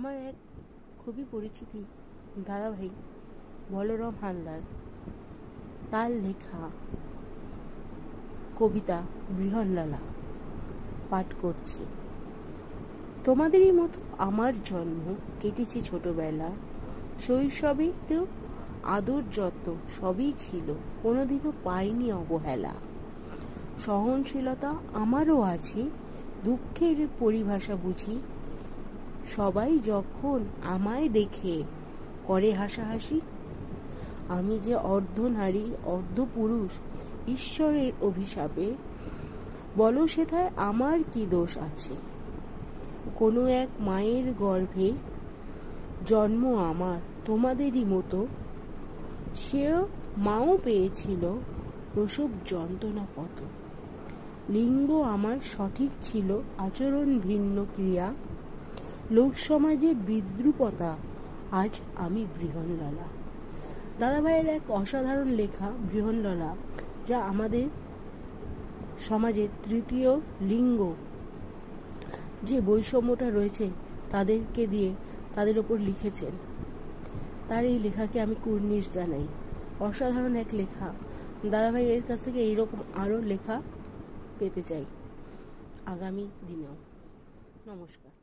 আমার এক খুবই পরিচিতি দাদাভাই বলরাম হালদার, তার লেখা কবিতা বৃহন্নলা পাঠ করছি। তোমাদেরই মতো আমার জন্ম কেটেছে ছোটবেলা, শৈশবে তো আদর যত্ন সবই ছিল, কোনোদিনও পাইনি অবহেলা। সহনশীলতা আমারও আছে, দুঃখের পরিভাষা বুঝি, সবাই যখন আমায় দেখে করে হাসাহাসি। আমি যে অর্ধ নারী অর্ধ পুরুষ ঈশ্বরের অভিশাপে, বলো সেথায় আমার কি দোষ আছে? কোনো এক মায়ের গর্ভে জন্ম আমার তোমাদেরই মতো, সেও মাও পেয়েছিল প্রসব যন্ত্রণা কত। লিঙ্গ আমার সঠিক ছিল, আচরণ ভিন্ন ক্রিয়া, লোক সমাজে বিদ্রুপতা, আজ আমি বৃহন্নলা। দাদাভাইয়ের এক অসাধারণ লেখা বৃহন্নলা, যা আমাদের সমাজের তৃতীয় লিঙ্গ যে বৈষম্যটা রয়েছে তাদেরকে দিয়ে তাদের ওপর লিখেছেন। তার এই লেখাকে আমি কুর্নিশ জানাই। অসাধারণ এক লেখা। দাদাভাইয়ের কাছ থেকে এইরকম আরও লেখা পেতে চাই আগামী দিনেও। নমস্কার।